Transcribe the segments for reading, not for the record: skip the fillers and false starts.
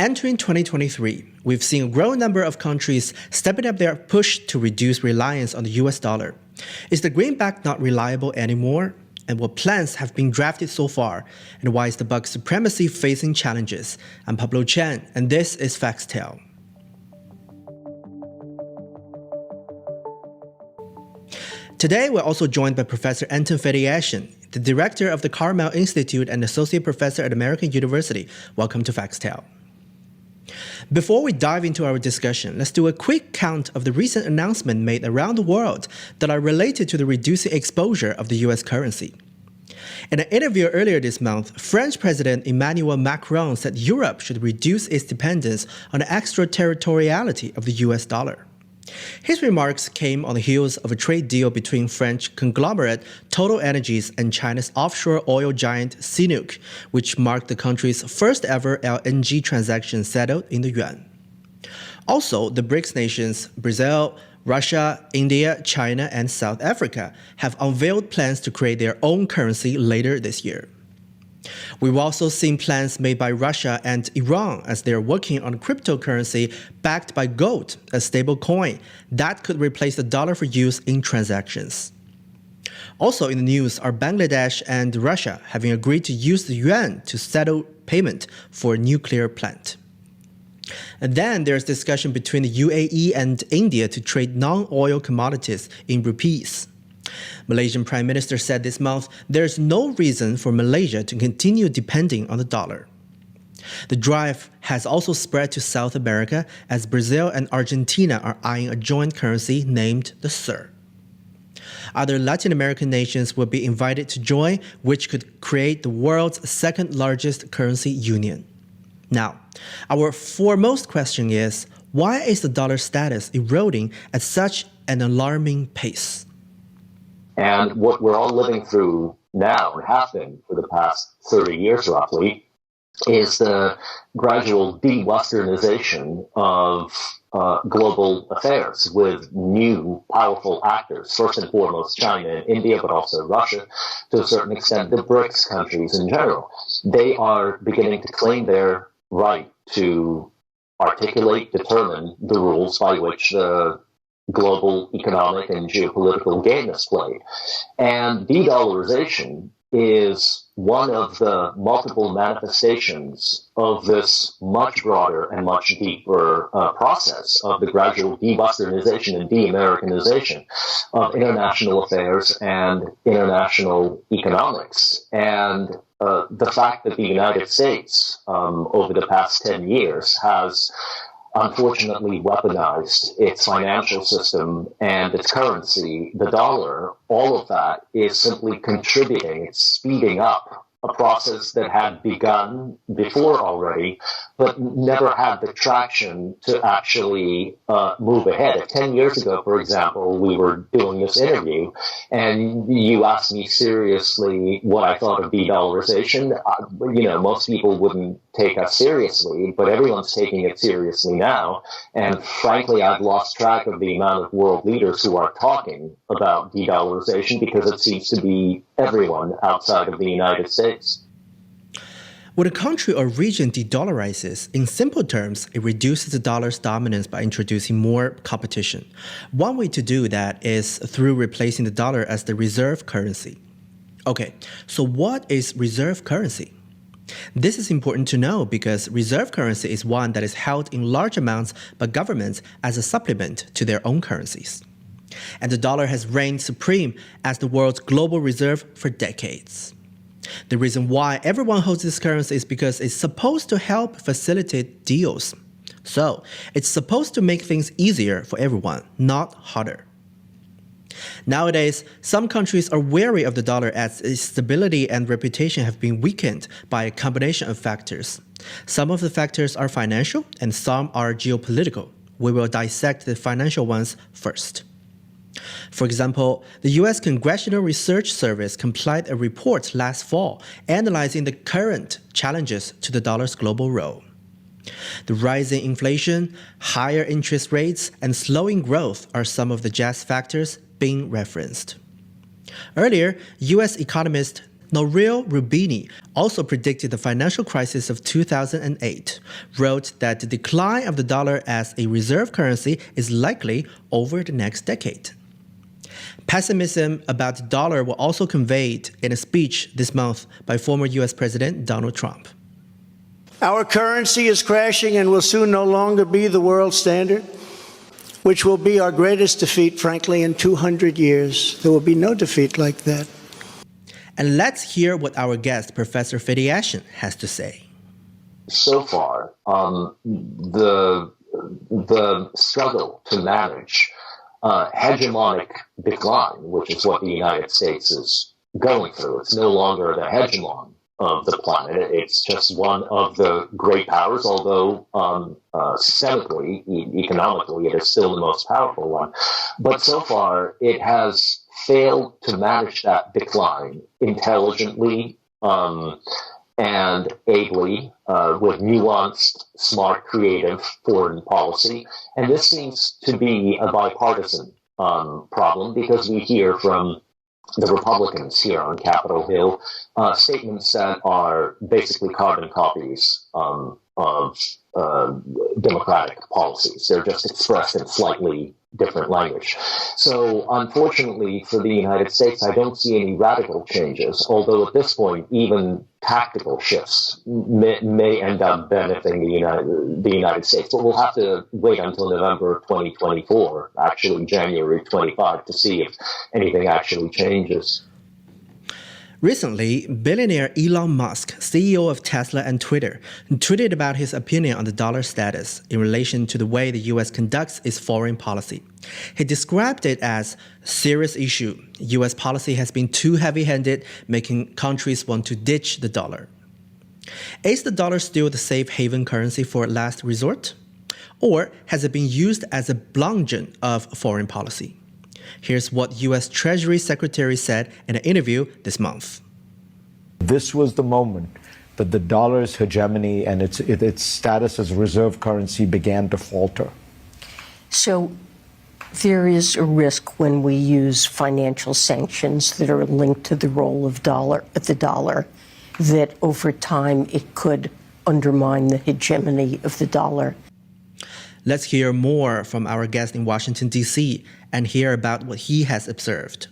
Entering 2023, we've seen a growing number of countries stepping up their push to reduce reliance on the US dollar. Is the Greenback not reliable anymore? And what plans have been drafted so far? And why is the buck's supremacy facing challenges? I'm Pablo Chen, and this is Foxtel. Today, we're also joined by Professor Anton Fedyashin, the director of the Carmel Institute and associate professor at American University. Welcome to Foxtel. Before we dive into our discussion, let's do a quick count of the recent announcements made around the world that are related to the reducing exposure of the US currency. In an interview earlier this month, French President Emmanuel Macron said Europe should reduce its dependence on the extraterritoriality of the US dollar. His remarks came on the heels of a trade deal between French conglomerate Total Energies and China's offshore oil giant CNOOC, which marked the country's first ever LNG transaction settled in the yuan. Also, the BRICS nations, Brazil, Russia, India, China, and South Africa, have unveiled plans to create their own currency later this year. We've also seen plans made by Russia and Iran as they're working on a cryptocurrency backed by gold, a stable coin that could replace the dollar for use in transactions. Also in the news are Bangladesh and Russia having agreed to use the yuan to settle payment for a nuclear plant. And then there's discussion between the UAE and India to trade non-oil commodities in rupees. Malaysian Prime Minister said this month there's no reason for Malaysia to continue depending on the dollar. The drive has also spread to South America as Brazil and Argentina are eyeing a joint currency named the SUR. Other Latin American nations will be invited to join, which could create the world's second largest currency union. Now, our foremost question is, why is the dollar status eroding at such an alarming pace? And what we're all living through now, and have been for the past 30 years roughly, is the gradual de-Westernization of global affairs with new powerful actors, first and foremost China and India, but also Russia, to a certain extent the BRICS countries in general. They are beginning to claim their right to articulate, determine the rules by which the global economic and geopolitical game is played. And de-dollarization is one of the multiple manifestations of this much broader and much deeper process of the gradual de-Westernization and de-Americanization of international affairs and international economics. And the fact that the United States, over the past 10 years, has unfortunately weaponized its financial system and its currency, the dollar, all of that is simply contributing, it's speeding up a process that had begun before already, but never had the traction to actually move ahead. 10 years ago, for example, we were doing this interview, and you asked me seriously what I thought of de-dollarization. Most people wouldn't take us seriously, but everyone's taking it seriously now. And frankly, I've lost track of the amount of world leaders who are talking about de-dollarization because it seems to be everyone outside of the United States. When a country or region de-dollarizes, in simple terms, it reduces the dollar's dominance by introducing more competition. One way to do that is through replacing the dollar as the reserve currency. Okay, so what is reserve currency? This is important to know because reserve currency is one that is held in large amounts by governments as a supplement to their own currencies. And the dollar has reigned supreme as the world's global reserve for decades. The reason why everyone holds this currency is because it's supposed to help facilitate deals. So, it's supposed to make things easier for everyone, not harder. Nowadays, some countries are wary of the dollar as its stability and reputation have been weakened by a combination of factors. Some of the factors are financial and some are geopolitical. We will dissect the financial ones first. For example, the U.S. Congressional Research Service compiled a report last fall analyzing the current challenges to the dollar's global role. The rising inflation, higher interest rates, and slowing growth are some of the just factors being referenced. Earlier, U.S. economist Nouriel Roubini also predicted the financial crisis of 2008, wrote that the decline of the dollar as a reserve currency is likely over the next decade. Pessimism about the dollar was also conveyed in a speech this month by former U.S. President Donald Trump. Our currency is crashing and will soon no longer be the world standard, which will be our greatest defeat, frankly, in 200 years. There will be no defeat like that. And let's hear what our guest, Professor Fedyashin, has to say. So far, the struggle to manage hegemonic decline, which is what the United States is going through. It's no longer the hegemon of the planet. It's just one of the great powers, although systemically, economically, it is still the most powerful one. But so far, it has failed to manage that decline intelligently and ably, with nuanced, smart, creative foreign policy. And this seems to be a bipartisan problem, because we hear from the Republicans here on Capitol Hill statements that are basically carbon copies of democratic policies. They're just expressed in slightly different language. So unfortunately for the United States, I don't see any radical changes, although at this point, even tactical shifts may end up benefiting the United States. But we'll have to wait until November of 2024, actually January 25, to see if anything actually changes. Recently, billionaire Elon Musk, CEO of Tesla and Twitter, tweeted about his opinion on the dollar status in relation to the way the U.S. conducts its foreign policy. He described it as a serious issue. U.S. policy has been too heavy-handed, making countries want to ditch the dollar. Is the dollar still the safe haven currency for last resort? Or has it been used as a bludgeon of foreign policy? Here's what U.S. Treasury Secretary said in an interview this month. This was the moment that the dollar's hegemony and its status as a reserve currency began to falter. So there is a risk when we use financial sanctions that are linked to the role of the dollar, that over time it could undermine the hegemony of the dollar. Let's hear more from our guest in Washington, D.C., and hear about what he has observed.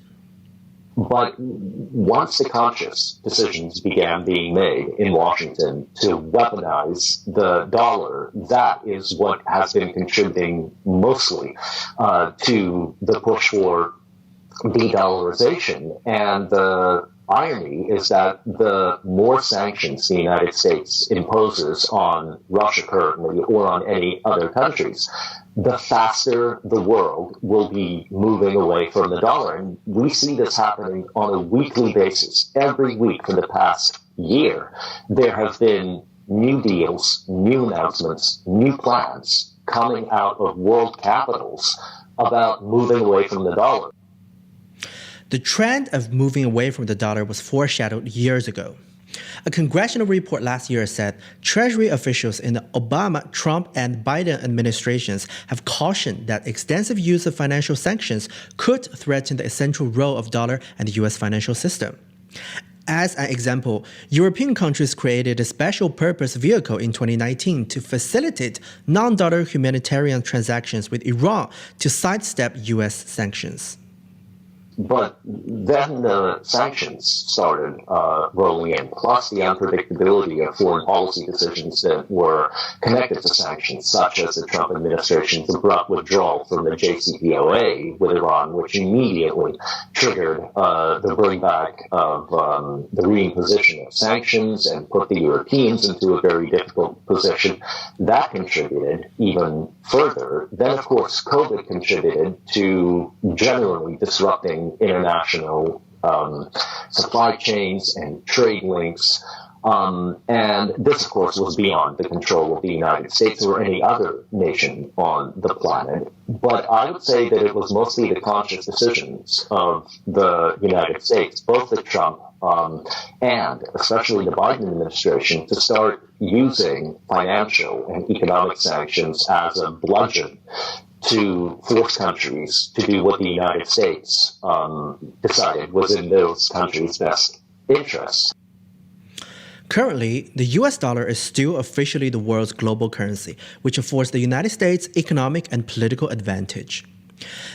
But once the conscious decisions began being made in Washington to weaponize the dollar, that is what has been contributing mostly to the push for de-dollarization. And the irony is that the more sanctions the United States imposes on Russia currently or on any other countries, the faster the world will be moving away from the dollar. And we see this happening on a weekly basis. Every week for the past year, there have been new deals, new announcements, new plans coming out of world capitals about moving away from the dollar. The trend of moving away from the dollar was foreshadowed years ago. A congressional report last year said Treasury officials in the Obama, Trump, and Biden administrations have cautioned that extensive use of financial sanctions could threaten the essential role of dollar and the U.S. financial system. As an example, European countries created a special purpose vehicle in 2019 to facilitate non-dollar humanitarian transactions with Iran to sidestep U.S. sanctions. But then the sanctions started rolling in, plus the unpredictability of foreign policy decisions that were connected to sanctions, such as the Trump administration's abrupt withdrawal from the JCPOA with Iran, which immediately triggered the bringback of the reimposition of sanctions and put the Europeans into a very difficult position. That contributed even further. Then, of course, COVID contributed to generally disrupting international supply chains and trade links. And this, of course, was beyond the control of the United States or any other nation on the planet. But I would say that it was mostly the conscious decisions of the United States, both the Trump and especially the Biden administration, to start using financial and economic sanctions as a bludgeon to force countries to do what the United States decided was in those countries' best interests. Currently, the US dollar is still officially the world's global currency, which affords the United States economic and political advantage.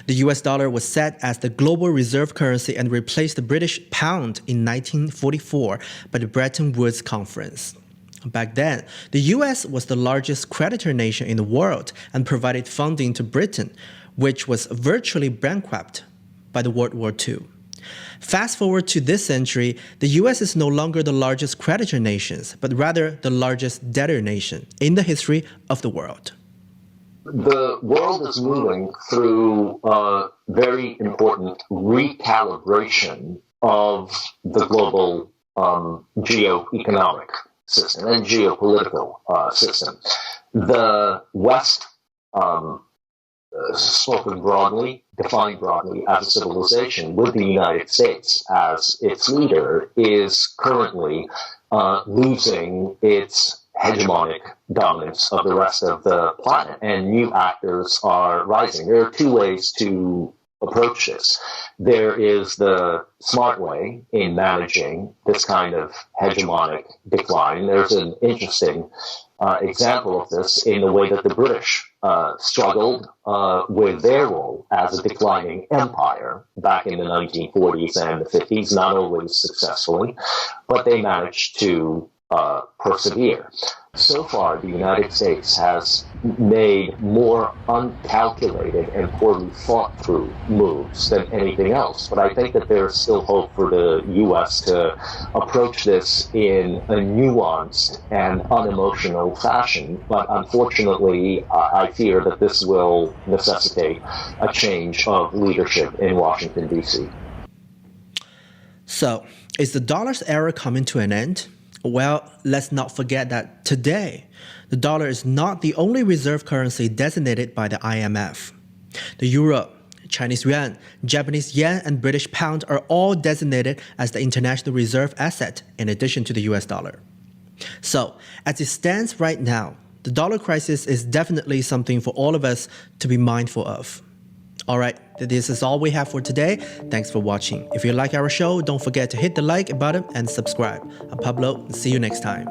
The US dollar was set as the global reserve currency and replaced the British pound in 1944 by the Bretton Woods Conference. Back then, the US was the largest creditor nation in the world and provided funding to Britain, which was virtually bankrupt by the World War II. Fast forward to this century, the US is no longer the largest creditor nation, but rather the largest debtor nation in the history of the world. The world is moving through a very important recalibration of the global geoeconomic system and geopolitical system. The West, spoken broadly, defined broadly as a civilization, with the United States as its leader, is currently losing its hegemonic dominance of the rest of the planet, and new actors are rising. There are two ways to approach this. There is the smart way in managing this kind of hegemonic decline. There's an interesting example of this in the way that the British struggled with their role as a declining empire back in the 1940s and the 50s, not always successfully, but they managed to persevere. So far, the United States has made more uncalculated and poorly thought through moves than anything else. But I think that there's still hope for the U.S. to approach this in a nuanced and unemotional fashion. But unfortunately, I fear that this will necessitate a change of leadership in Washington, D.C. So, is the dollar's era coming to an end? Well, let's not forget that today, the dollar is not the only reserve currency designated by the IMF. The euro, Chinese yuan, Japanese yen, and British pound are all designated as the international reserve asset in addition to the US dollar. So, as it stands right now, the dollar crisis is definitely something for all of us to be mindful of. All right, this is all we have for today. Thanks for watching. If you like our show, don't forget to hit the like button and subscribe. I'm Pablo. See you next time.